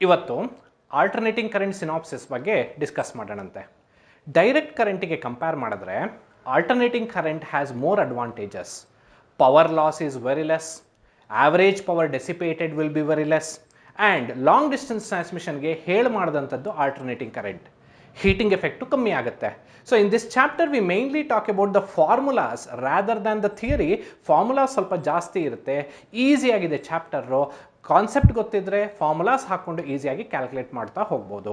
ಇವತ್ತು alternating current synopsis ಬಗ್ಗೆ discuss ಮಾಡೋಣಂತೆ. ಡೈರೆಕ್ಟ್ ಕರೆಂಟಿಗೆ ಕಂಪೇರ್ ಮಾಡಿದ್ರೆ alternating current has more advantages. Power loss is very less, average power dissipated will be very less, and long distance ಟ್ರಾನ್ಸ್ಮಿಷನ್ಗೆ ಹೇಳಿ ಮಾಡಿದಂಥದ್ದು alternating current. Heating effect ಕಮ್ಮಿ ಆಗುತ್ತೆ. So in this chapter we mainly talk about the formulas rather than the theory. Formulas ಸ್ವಲ್ಪ ಜಾಸ್ತಿ ಇರುತ್ತೆ, ಈಸಿಯಾಗಿದೆ chapter. Concept ಗೊತ್ತಿದ್ರೆ ಫಾರ್ಮುಲಾಸ್ ಹಾಕ್ಕೊಂಡು ಈಸಿಯಾಗಿ ಕ್ಯಾಲ್ಕುಲೇಟ್ ಮಾಡ್ತಾ ಹೋಗ್ಬೋದು.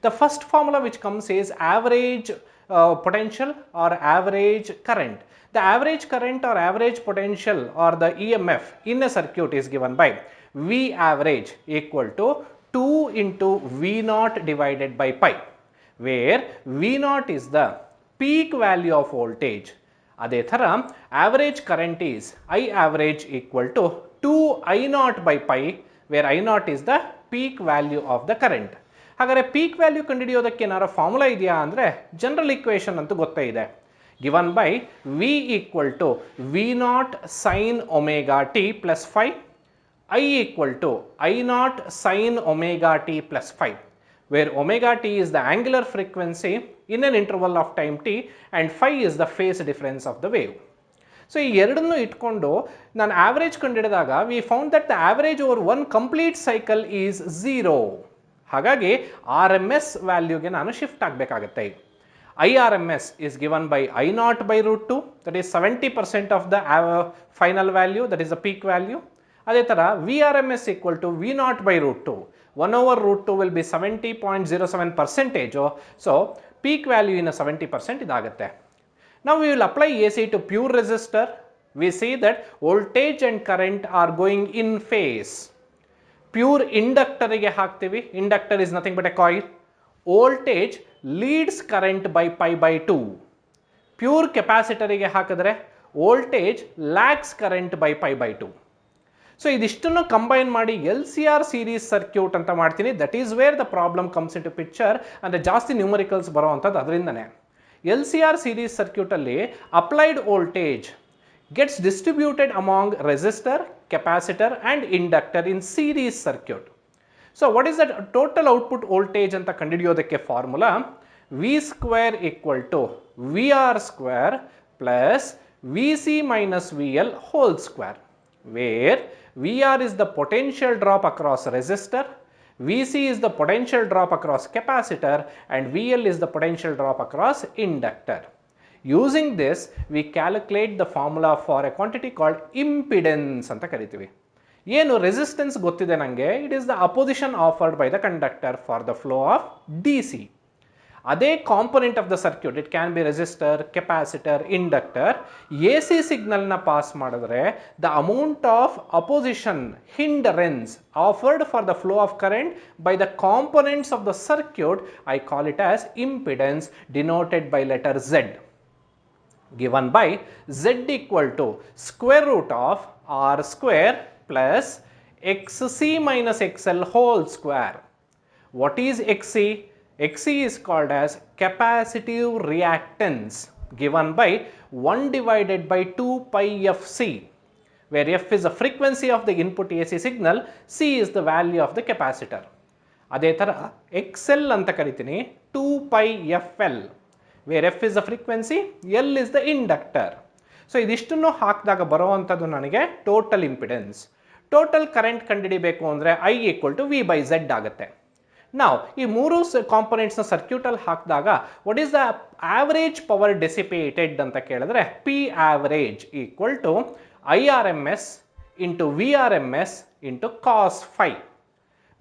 The first formula which comes is average potential or average current. The average current or average potential or the EMF in a circuit is given by V average equal to 2 into V naught divided by pi, where V naught is the peak value of voltage. ಅದೇ ಥರ average current is I average equal to 2 I naught by pi, where I naught is the peak value of the current. ಹಾಗಾದರೆ peak value ಕಂಡುಹಿಡಿಯೋದಕ್ಕೆ ಏನಾದ್ರು formula ಇದೆಯಾ ಅಂದರೆ general equation ಅಂತೂ ಗೊತ್ತೇ ಇದೆ. Given by V equal to V naught sine omega T plus 5, I equal to I naught sine omega T plus 5, where omega T is the angular frequency in an interval of time T and 5 is the phase difference of the wave. So ಈ ಎರಡನ್ನೂ ಇಟ್ಕೊಂಡು ನಾನು average ಕಂಡುಹಿಡಿದಾಗ we found that the average over one complete cycle is 0. ಹಾಗಾಗಿ R M S ವ್ಯಾಲ್ಯೂಗೆ ನಾನು shift ಆಗಬೇಕಾಗತ್ತೆ. I R M S is given by I not by root 2, that is 70% of the final value, that is the peak value. ಅದೇ ಥರ V R M S equal to V not by root 2, 1/√2 will be 70.07%. So peak value in 70% ಇದಾಗುತ್ತೆ. ನಾವು we will apply A C to pure resistor. We see that voltage and current are going in phase. Pure ಇಂಡಕ್ಟರಿಗೆ ಹಾಕ್ತೀವಿ. Inductor is nothing but a coil. Voltage leads current by pi by 2. Pure ಕೆಪಾಸಿಟರಿಗೆ ಹಾಕಿದ್ರೆ voltage lags current by pi by 2. So ಇದಿಷ್ಟನ್ನು combine ಮಾಡಿ L C R series circuit ಅಂತ ಮಾಡ್ತೀನಿ. That is where the problem comes into picture. ಅಂದರೆ ಜಾಸ್ತಿ numericals ಬರೋ ಅಂಥದ್ದು ಅದರಿಂದನೇ. ಎಲ್ ಸಿ ಆರ್ ಸೀರೀಸ್ ಸರ್ಕ್ಯೂಟಲ್ಲಿ applied voltage gets distributed among resistor, capacitor and inductor in series circuit. So what is the total output voltage anta ಕಂಡುಹಿಡಿಯೋದಕ್ಕೆ formula V square equal to VR square plus VC minus VL whole square, where VR is the potential drop across resistor, VC is the potential drop across capacitor and VL is the potential drop across inductor. Using this, we calculate the formula for a quantity called impedance ಅಂತ ಕರಿತೀವಿ. ಏನು resistance ಗೊತ್ತಿದೆ ನನಗೆ, it is the opposition offered by the conductor for the flow of D C. ಅದೇ component of the circuit, it can be resistor, capacitor, inductor. A C ಸಿಗ್ನಲ್ನ pass ಮಾಡಿದ್ರೆ the amount of opposition hindrance offered for the flow of current by the components of the circuit, I call it as impedance, denoted by letter Z. Given by Z equal to square root of R square plus XC minus XL whole square. What is XC? XC is called as capacitive reactance, given by 1 divided by 2 pi FC, where F is the frequency of the input AC signal, C is the value of the capacitor. ಅದೇ ಥರ XL ಅಂತ ಕರಿತೀನಿ, 2 pi FL, where F is the frequency, L is the inductor. So ಇದಿಷ್ಟನ್ನು ಹಾಕಿದಾಗ ಬರುವಂಥದ್ದು ನನಗೆ total impedance. Total current ಕಂಡುಹಿಡಿಬೇಕು ಅಂದರೆ I equal to V by Z ಆಗುತ್ತೆ. ನಾವು ಈ ಮೂರು ಕಾಂಪೊನೆಂಟ್ಸ್ನ ಸರ್ಕ್ಯೂಟಲ್ಲಿ ಹಾಕಿದಾಗ what is the average power dissipated ಅಂತ ಕೇಳಿದ್ರೆ P average equal to I R M S into V R M S into cos phi,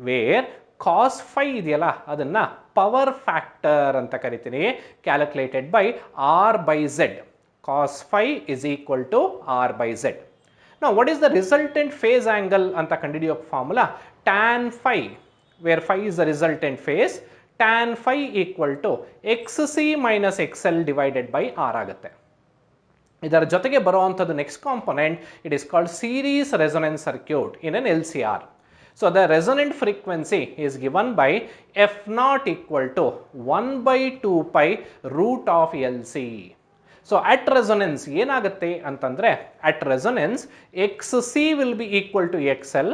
where cos phi ಇದೆಯಲ್ಲ ಅದನ್ನು ಪವರ್ ಫ್ಯಾಕ್ಟರ್ ಅಂತ ಕರಿತೀನಿ, calculated by R by Z. Cos phi is equal to R by Z. ನಾವು what is the resultant phase angle ಅಂತ ಕಂಡುಹಿಡಿಯೋ formula tan phi, where phi is the resultant phase. Tan phi equal to X C minus X L divided by R ಆಗುತ್ತೆ. ಇದರ ಜೊತೆಗೆ ಬರುವಂಥದ್ದು next component, it is called series resonance circuit in an L C R. So the resonant frequency is given by F naught equal to 1 by 2 pi root of LC. So at resonance ಏನಾಗುತ್ತೆ ಅಂತಂದ್ರೆ, at resonance XC will be equal to XL,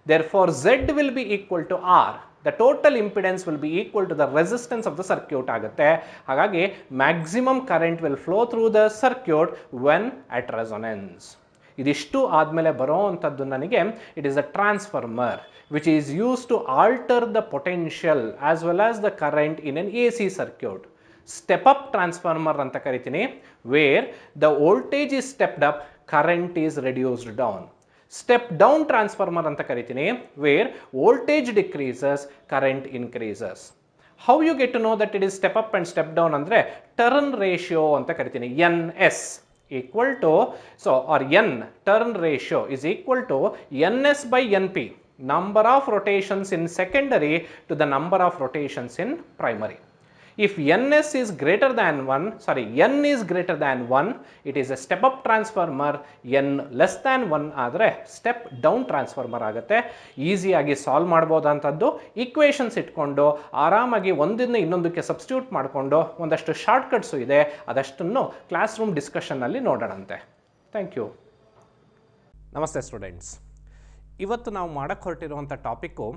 therefore Z will be equal to R. The total impedance will be equal to the resistance of the circuit ಆಗುತ್ತೆ. ಹಾಗಾಗಿ maximum current will flow through the circuit when at resonance. ಇದಿಷ್ಟು ಆದಮೇಲೆ ಬರೋ ಅಂಥದ್ದು ನನಗೆ it is a transformer which is used to alter the potential as well as the current in an AC circuit. Step up transformer ಅಂತ ಕರಿತೀನಿ, where the voltage is stepped up, current is reduced down. Step down transformer ಅಂತ ಕರಿತೀನಿ, where voltage decreases, current increases. How you get to know that it is step up and step down ಅಂದ್ರೆ turn ratio ಅಂತ ಕರಿತೀನಿ, NS equal to, so or N turn ratio is equal to NS by NP, number of rotations in secondary to the number of rotations in primary. If NS is greater than 1, sorry, N is greater than 1, it is a step up transformer. N less than 1 ಆದರೆ step down transformer ಆಗುತ್ತೆ. ಈಸಿಯಾಗಿ solve ಮಾಡ್ಬೋದಂಥದ್ದು, equations ಇಟ್ಕೊಂಡು ಆರಾಮಾಗಿ ಒಂದಿಂದ ಇನ್ನೊಂದಕ್ಕೆ substitute ಮಾಡಿಕೊಂಡು ಒಂದಷ್ಟು shortcuts ಇದೆ, ಅದಷ್ಟನ್ನು ಕ್ಲಾಸ್ ರೂಮ್ ಡಿಸ್ಕಷನ್ನಲ್ಲಿ ನೋಡೋಣಂತೆ. Thank you. ನಮಸ್ತೆ ಸ್ಟೂಡೆಂಟ್ಸ್. ಇವತ್ತು ನಾವು ಮಾಡಕ್ಕೆ ಹೊರಟಿರುವಂಥ ಟಾಪಿಕ್ಕು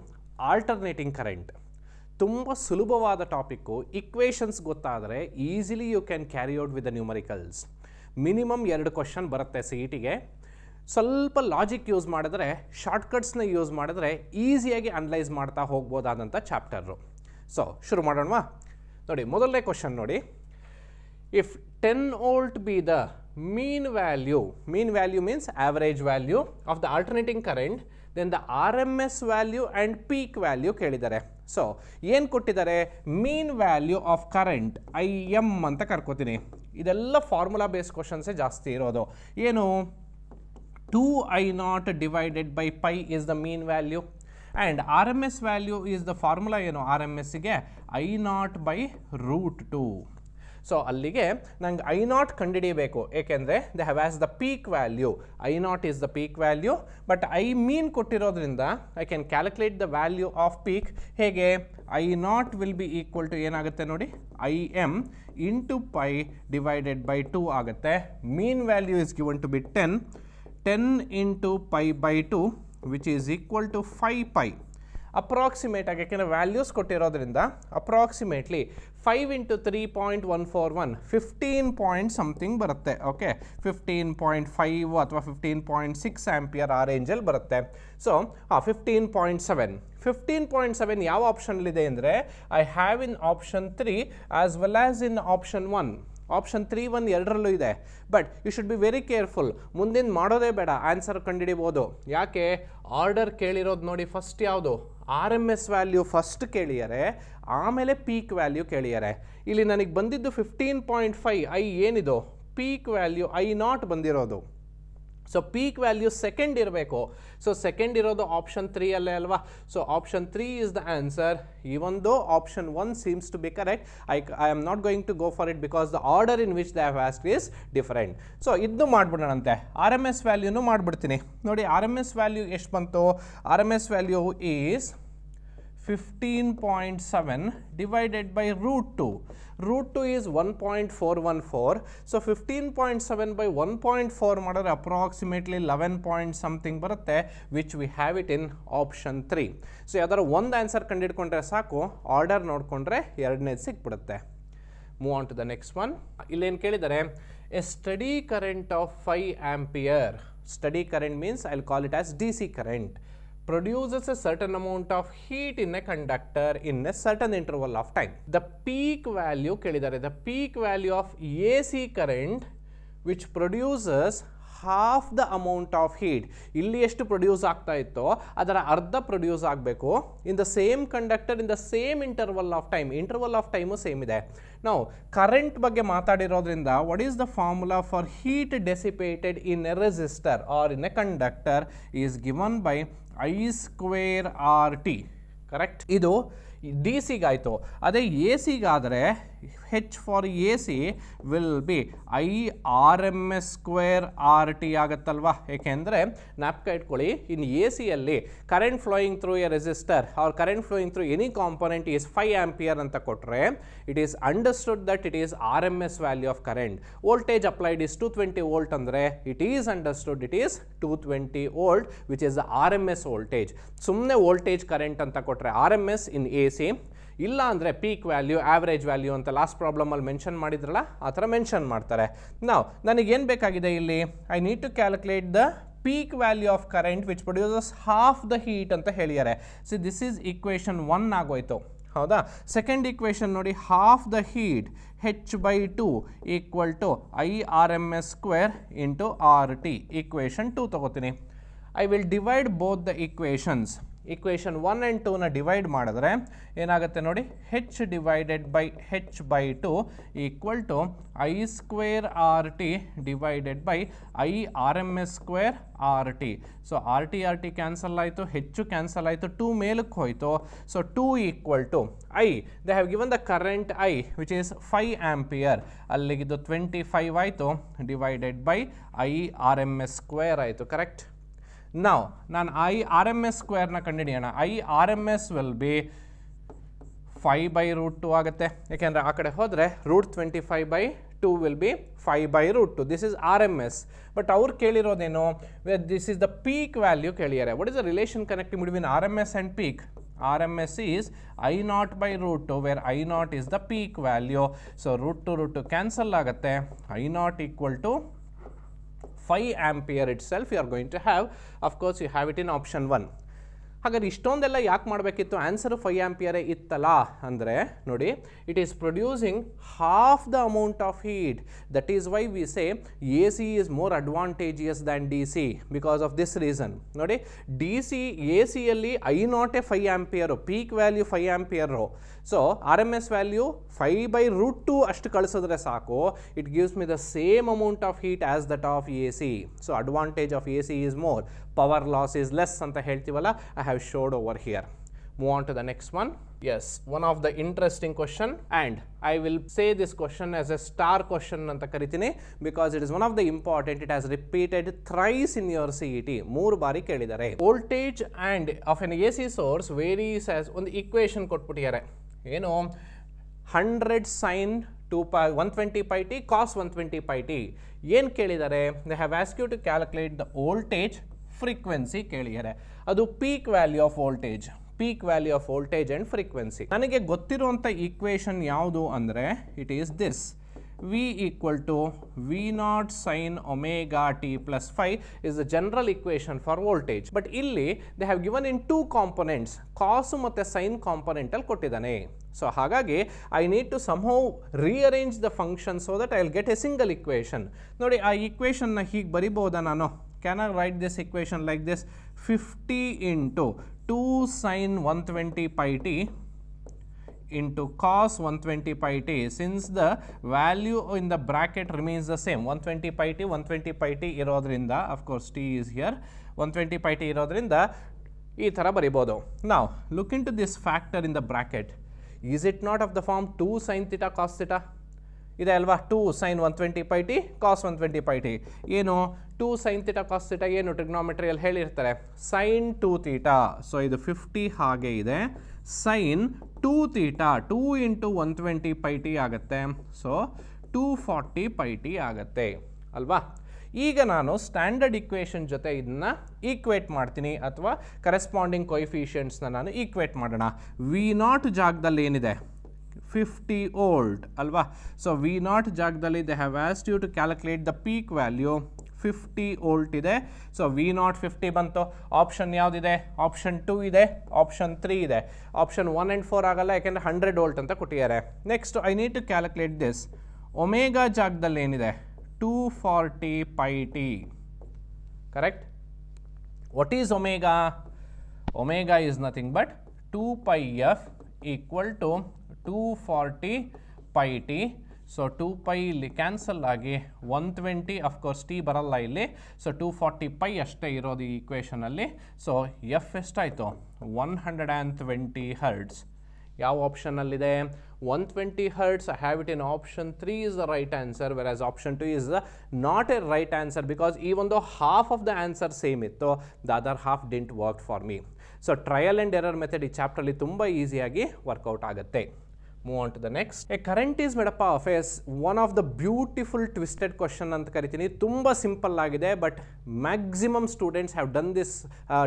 ಆಲ್ಟರ್ನೇಟಿಂಗ್ ಕರೆಂಟ್. ತುಂಬ ಸುಲಭವಾದ ಟಾಪಿಕ್ಕು. ಇಕ್ವೇಷನ್ಸ್ ಗೊತ್ತಾದರೆ easily you can carry out with the numericals. Minimum 2 question ಬರುತ್ತೆ CETಗೆ. ಸ್ವಲ್ಪ ಲಾಜಿಕ್ ಯೂಸ್ ಮಾಡಿದ್ರೆ, ಶಾರ್ಟ್ಕಟ್ಸ್ನ ಯೂಸ್ ಮಾಡಿದ್ರೆ ಈಸಿಯಾಗಿ ಅನಲೈಸ್ ಮಾಡ್ತಾ ಹೋಗ್ಬೋದಾದಂಥ ಚಾಪ್ಟರು. ಸೊ ಶುರು ಮಾಡೋಣವಾ? ನೋಡಿ, ಮೊದಲನೇ ಕ್ವಶನ್ ನೋಡಿ. If 10 volt B the mean value means average value of the alternating current, then the RMS value and peak value ಕೇಳಿದ್ದಾರೆ. ಸೊ ಏನು ಕೊಟ್ಟಿದ್ದಾರೆ? ಮೀನ್ ವ್ಯಾಲ್ಯೂ ಆಫ್ ಕರೆಂಟ್ IM ಅಂತ ಕರ್ಕೋತೀನಿ. ಇದೆಲ್ಲ ಫಾರ್ಮುಲಾ ಬೇಸ್ ಕ್ವಶನ್ಸೇ ಜಾಸ್ತಿ ಇರೋದು. ಏನು? 2I0 divided by pi is the mean value and RMS value is the formula. ಏನು? RMSಗೆ I0 by √2. So ಅಲ್ಲಿಗೆ ನಂಗೆ I0 ಕಂಡುಹಿಡಿಯಬೇಕು, ಏಕೆಂದರೆ they have as the peak value. I0 is the peak value, but I mean ಕೊಟ್ಟಿರೋದ್ರಿಂದ I can calculate the value of peak. ಹೇಗೆ? I0 will be equal to ಏನಾಗುತ್ತೆ ನೋಡಿ, IM into pi divided by 2 ಆಗುತ್ತೆ. Mean value is given to be 10 into pi by 2 which is equal to 5 pi. Approximate ಆಗಿ, ಯಾಕೆಂದರೆ values ಕೊಟ್ಟಿರೋದ್ರಿಂದ approximately 5 into 3.141 15 point something ಬರುತ್ತೆ. Okay, 15.5 ಅಥವಾ 15.6 ampere ಆ ರೇಂಜಲ್ಲಿ ಬರುತ್ತೆ. ಸೊ 15.7 ಯಾವ ಆಪ್ಷನ್ಲಿದೆ ಅಂದರೆ I have in option 3 as well as in option 1. Option 3, 1 ಎರಡರಲ್ಲೂ ಇದೆ. But you should be very careful. ಮುಂದಿನ ಮಾಡೋದೇ ಬೇಡ, ಆನ್ಸರ್ ಕಂಡುಹಿಡಿಬೋದು. ಯಾಕೆ? ಆರ್ಡರ್ ಕೇಳಿರೋದು ನೋಡಿ. ಫಸ್ಟ್ ಯಾವುದು? RMS ವ್ಯಾಲ್ಯೂ ಫಸ್ಟ್ ಕೇಳಿದ್ದಾರೆ, ಆಮೇಲೆ ಪೀಕ್ ವ್ಯಾಲ್ಯೂ ಕೇಳಿದ್ದಾರೆ. ಇಲ್ಲಿ ನನಗೆ ಬಂದಿದ್ದು 15.5 ಐ ಏನಿದು ಪೀಕ್ ವ್ಯಾಲ್ಯೂ I0 ಬಂದಿರೋದು. ಸೊ ಪೀಕ್ ವ್ಯಾಲ್ಯೂ ಸೆಕೆಂಡ್ ಇರಬೇಕು. ಸೊ ಸೆಕೆಂಡ್ ಇರೋದು ಆಪ್ಷನ್ 3 ಅಲ್ಲೇ ಅಲ್ವಾ? So option 3 is the answer. Even though option 1 seems to be correct, I am not going to go for it because the order in which they have asked is different. So ಇದನ್ನು ಮಾಡ್ಬಿಡೋಣಂತೆ. RMS ವ್ಯಾಲ್ಯೂನು ಮಾಡಿಬಿಡ್ತೀನಿ. ನೋಡಿ, RMS value ಎಷ್ಟು ಬಂತು? RMS value is 15.7 divided by √2. √2 is 1.414. So 15.7 by 1.4 ಮಾಡಿದ್ರೆ approximately 11 point something ಬರುತ್ತೆ, which we have it in option 3. So ಯಾವ್ದಾದ್ರು ಒಂದು ಆನ್ಸರ್ ಕಂಡುಹಿಡ್ಕೊಂಡ್ರೆ ಸಾಕು, ಆರ್ಡರ್ ನೋಡಿಕೊಂಡ್ರೆ ಎರಡನೇದು ಸಿಕ್ಬಿಡುತ್ತೆ. Move on to the next one. ಇಲ್ಲೇನು ಕೇಳಿದ್ದಾರೆ? A steady current of 5 ampere. Steady current means I will call it as DC current. Produces a certain amount of heat in a conductor in a certain interval of time. The peak value ಕೇಳಿದ್ದಾರೆ. The peak value of AC current which produces half the amount of heat. ಇಲ್ಲಿ ಎಷ್ಟು produce ಆಗ್ತಾ ಇತ್ತೋ ಅದರ ಅರ್ಧ produce ಆಗಬೇಕು in the same conductor in the same interval of time. Interval of time same ಇದೆ. ನಾವು ಕರೆಂಟ್ ಬಗ್ಗೆ ಮಾತಾಡಿರೋದ್ರಿಂದ what is the formula for heat dissipated in a resistor or in a conductor is given by I²RT. Correct? ಇದು DC ಗಾಯಿತು. ಅದೇ AC ಗಾದರೆ H for AC will be I RMS square RT ಆಗುತ್ತಲ್ವಾ. ಏಕೆಂದರೆ ಜ್ಞಾಪಕ ಇಟ್ಕೊಳ್ಳಿ, in A ಸಿಯಲ್ಲಿ current flowing through a resistor or current flowing through any component is 5 ampere ಅಂತ ಕೊಟ್ಟರೆ it is understood that it is RMS value of current. Voltage applied is 220 volt ಅಂದರೆ it is understood it is 220 volt which is the RMS voltage. ಸುಮ್ಮನೆ voltage current ಅಂತ ಕೊಟ್ಟರೆ RMS in A C, ಇಲ್ಲ ಅಂದರೆ peak value average value ಅಂತ last ಪ್ರಾಬ್ಲಮಲ್ಲಿ mention ಮಾಡಿದ್ರಲ್ಲ ಆ ಥರ ಮೆನ್ಷನ್ ಮಾಡ್ತಾರೆ. ನಾವು ನನಗೇನು ಬೇಕಾಗಿದೆ ಇಲ್ಲಿ, I need to calculate the peak value of current which produces half the heat ಅಂತ ಹೇಳಿದ್ದಾರೆ. ಸಿ ದಿಸ್ ಈಸ್ ಈಕ್ವೇಷನ್ 1 ಆಗೋಯ್ತು, ಹೌದಾ. ಸೆಕೆಂಡ್ ಈಕ್ವೇಷನ್ ನೋಡಿ, half the heat H/2 equal to IRMS square into RT. Equation 2 ತಗೋತೀನಿ. I will divide both the equations. Equation 1 and 2ನ divide ಮಾಡಿದ್ರೆ ಏನಾಗುತ್ತೆ ನೋಡಿ, H divided by H/2 equal to I square RT divided by IRMS square RT. So RT cancel ಆಯಿತು, ಹೆಚ್ಚು cancel ಆಯಿತು, 2 ಮೇಲಕ್ಕೆ ಹೋಯಿತು. So 2 equal to I, they have given the current I which is 5 ampere, ಅಲ್ಲಿಗಿದ್ದು 25 ಆಯಿತು divided by IRMS square ಆಯಿತು. Correct. Now, ನಾನು IRMS ಸ್ಕ್ವೇರ್ನ ಕಂಡುಹಿಡಿಯೋಣ. IRMS ವಿಲ್ ಬಿ 5/√2 ಆಗುತ್ತೆ, ಯಾಕೆಂದರೆ ಆ ಕಡೆ ಹೋದರೆ √25/2 will be 5/√2. This is RMS. But ಅವ್ರು ಕೇಳಿರೋದೇನು, this is the peak value ಕೇಳಿದ್ದಾರೆ. What is the relation connecting between RMS and peak? RMS is I0/√2 where I0 is the peak value. So √2 cancel ಆಗುತ್ತೆ. I0 equal to 5 ampere itself you are going to have. Of course you have it in option 1. ಹಾಗಾದ್ರೆ ಇಷ್ಟೊಂದೆಲ್ಲ ಯಾಕೆ ಮಾಡಬೇಕಿತ್ತು? Answer 5 ಆಂಪಿಯರೇ ಇತ್ತಲ್ಲ ಅಂದರೆ ನೋಡಿ, it is producing half the amount of heat. That is why we say A C is more advantageous than D C because of this reason. ನೋಡಿ, D C A ಸಿಯಲ್ಲಿ I0 5 ampere, peak value 5 ampere. So RMS value 5/√2 ಅಷ್ಟು ಕಳಿಸಿದ್ರೆ ಸಾಕು, it gives me the same amount of heat as that of A C. So advantage of A C is more, power loss is less ಅಂತ ಹೇಳ್ತೀವಲ್ಲ, I have showed over here. Move on to the next one. Yes, one of the interesting question, and I will say this question as a star question anta karitini because it is one of the important. It has repeated thrice in your CET. 3 ಬಾರಿ ಕೇಳಿದ್ದಾರೆ. Voltage and of an AC source varies as ಒಂದು equation ಕೊಟ್ಬಿಟ್ಟಿದ್ದಾರೆ. ಏನು, 100 sin 120 pi t cos 120 pi t. ಏನು ಕೇಳಿದ್ದಾರೆ? They have asked you to calculate the voltage frequency ಕೇಳಿದ್ದಾರೆ. ಅದು peak value of voltage. Peak value of voltage and frequency. ನನಗೆ ಗೊತ್ತಿರುವಂಥ equation ಯಾವುದು ಅಂದರೆ it is this, V equal to V0 sin omega t plus phi is the general equation for voltage. But ಇಲ್ಲಿ they have given in 2 components, cos ಮತ್ತು sin component ಅಲ್ಲಿ ಕೊಟ್ಟಿದ್ದಾನೆ. So ಹಾಗಾಗಿ I need to somehow rearrange the function so that I will get a single equation. ನೋಡಿ, ಆ ಈಕ್ವೇಷನ್ನ ಹೀಗೆ ಬರಿಬೋದಾ ನಾನು? Can I write this equation like this? 50 into 2 sin 120 pi t into cos 120 pi t. Since the value in the bracket remains the same, 120 pi t ಇರೋದ್ರಿಂದ, of course t is here, 120 pi t ಇರೋದ್ರಿಂದ ಈ ಥರ ಬರಿಬೋದು. Now, look into this factor in the bracket. Is it not of the form 2 sin theta cos theta? ಇದೆ ಅಲ್ವಾ? 2 sin 120 pi t cos 120 pi t. ಏನು 2 sin theta cos theta ಏನು ಟ್ರಿಗ್ನೋಮೆಟ್ರಿಯಲ್ಲಿ ಹೇಳಿರ್ತಾರೆ, sin 2 theta. So ಇದು 50 ಹಾಗೆ ಇದೆ, sin 2 theta 2 into 120 pi t ಆಗುತ್ತೆ. So 240 pi t ಆಗುತ್ತೆ ಅಲ್ವಾ? ಈಗ ನಾನು ಸ್ಟ್ಯಾಂಡರ್ಡ್ ಇಕ್ವೇಷನ್ ಜೊತೆ ಇದನ್ನ ಈಕ್ವೇಟ್ ಮಾಡ್ತೀನಿ, ಅಥವಾ ಕರೆಸ್ಪಾಂಡಿಂಗ್ ಕೊಯಿಫಿಷಿಯೆಂಟ್ಸ್ನ ನಾನು ಈಕ್ವೇಟ್ ಮಾಡೋಣ. V0 ಜಾಗದಲ್ಲಿ ಏನಿದೆ 50 ವೋಲ್ಟ್ ಅಲ್ವಾ? ಸೊ V0 ಜಾಗದಲ್ಲಿ they have asked you to calculate the peak value. 50 volt ಇದೆ. ಸೊ V0 50 ಬಂತು. ಆಪ್ಷನ್ ಯಾವುದಿದೆ? ಆಪ್ಷನ್ 2 ಇದೆ, ಆಪ್ಷನ್ 3 ಇದೆ. ಆಪ್ಷನ್ 1 and 4 ಆಗಲ್ಲ, ಯಾಕೆಂದರೆ 100 ವೋಲ್ಟ್ ಅಂತ ಕೊಟ್ಟಿದ್ದಾರೆ. Next I need to calculate this. Omega ಜಾಗದಲ್ಲಿ ಏನಿದೆ? 240 pi t. Correct? What is omega? Omega is nothing but 2 pi f equal to 240 pi t. So 2 pi ಇಲ್ಲಿ ಕ್ಯಾನ್ಸಲ್ ಆಗಿ 120, ಅಫ್ಕೋರ್ಸ್ ಟಿ ಬರಲ್ಲ ಇಲ್ಲಿ. ಸೊ 240 pi ಅಷ್ಟೇ ಇರೋದು ಈ ಈಕ್ವೇಷನಲ್ಲಿ. ಸೊ ಎಫ್ ಎಷ್ಟಾಯಿತು? 120 ಹರ್ಟ್ಸ್. ಯಾವ ಆಪ್ಷನ್ನಲ್ಲಿದೆ? 120 hertz, I have it in option 3 is the right answer, whereas option 2 is not a right answer because even though half of the answer same itto, the other half didn't work for me. So trial and error method ಈ chapter ಅಲ್ಲಿ ತುಂಬಾ ಈಸಿಯಾಗಿ workout ಆಗುತ್ತೆ. Move on to the next. A current is made up of one of the beautiful twisted question ಅಂತ ಕರಿತೀನಿ. ತುಂಬ simple ಆಗಿದೆ, but maximum students have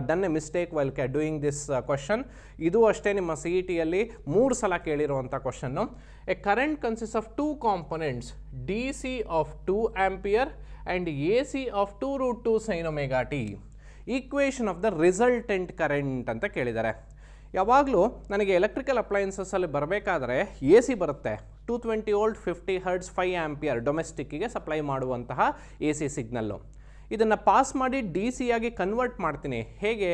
done a mistake while doing this question. ಇದು ಅಷ್ಟೇ ನಿಮ್ಮ ಸಿ ಇ ಟಿಯಲ್ಲಿ 3 ಸಲ ಕೇಳಿರುವಂಥ question. A current consist of 2 components, D C of 2 ampere and A C of 2√2 sin omega t. Equation of the resultant current ಅಂತ ಕೇಳಿದ್ದಾರೆ. ಯಾವಾಗಲೂ ನನಗೆ ಎಲೆಕ್ಟ್ರಿಕಲ್ ಅಪ್ಲಯನ್ಸಸ್ಸಲ್ಲಿ ಬರಬೇಕಾದ್ರೆ ಎ ಸಿ ಬರುತ್ತೆ, 220 ವೋಲ್ಟ್ 50 ಹರ್ಟ್ಸ್ 5 ಆಂಪಿಯರ್ ಡೊಮೆಸ್ಟಿಕ್ಕಿಗೆ ಸಪ್ಲೈ ಮಾಡುವಂತಹ ಎ ಸಿ ಸಿಗ್ನಲ್ಲು. ಇದನ್ನು pass ಮಾಡಿ D C ಆಗಿ ಕನ್ವರ್ಟ್ ಮಾಡ್ತೀನಿ. ಹೇಗೆ?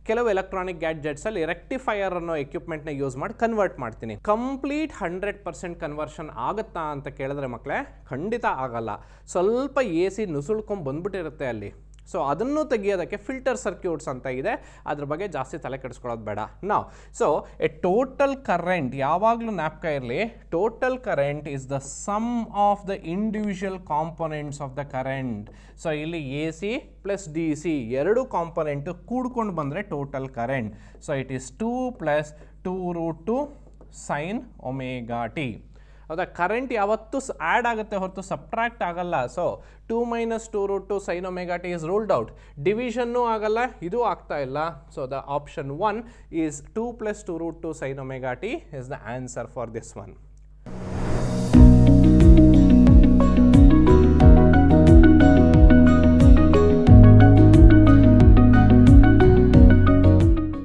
ಕೆಲವು ಎಲೆಕ್ಟ್ರಾನಿಕ್ ಗ್ಯಾಡ್ಜೆಟ್ಸಲ್ಲಿ ರೆಕ್ಟಿಫೈಯರ್ ಅನ್ನೋ ಎಕ್ವಿಪ್ಮೆಂಟ್ನ ಯೂಸ್ ಮಾಡಿ ಕನ್ವರ್ಟ್ ಮಾಡ್ತೀನಿ. ಕಂಪ್ಲೀಟ್ 100% ಕನ್ವರ್ಷನ್ ಆಗುತ್ತಾ ಅಂತ ಕೇಳಿದ್ರೆ ಮಕ್ಕಳೇ, ಖಂಡಿತ ಆಗಲ್ಲ. ಸ್ವಲ್ಪ ಎ ಸಿ ನುಸುಳ್ಕೊಂಡು ಬಂದ್ಬಿಟ್ಟಿರುತ್ತೆ ಅಲ್ಲಿ. ಸೊ ಅದನ್ನು ತೆಗಿಯೋದಕ್ಕೆ ಫಿಲ್ಟರ್ ಸರ್ಕ್ಯೂಟ್ಸ್ ಅಂತ ಇದೆ, ಅದ್ರ ಬಗ್ಗೆ ಜಾಸ್ತಿ ತಲೆ ಕೆಡಿಸ್ಕೊಳ್ಳೋದು ಬೇಡ ನಾವು. ಸೊ ಎ ಟೋಟಲ್ ಕರೆಂಟ್ ಯಾವಾಗಲೂ ಜ್ಞಾಪಕ ಇರಲಿ, total current is the sum of the individual components of the current. So ಇಲ್ಲಿ A C plus D C ಎರಡು ಕಾಂಪೊನೆಂಟು ಕೂಡ್ಕೊಂಡು ಬಂದರೆ total current. So it is 2 + 2√2 sin omega t. ಹೌದಾ? Current ಯಾವತ್ತೂ add ಆಗುತ್ತೆ ಹೊರತು ಸಬ್ಟ್ರಾಕ್ಟ್ ಆಗಲ್ಲ. So 2 - 2√2 sin omega t is ruled out. ಡಿವಿಷನ್ನೂ ಆಗಲ್ಲ, ಇದು ಆಗ್ತಾ ಇಲ್ಲ. So the option 1 is 2 + 2√2 sin omega t is the answer for this one.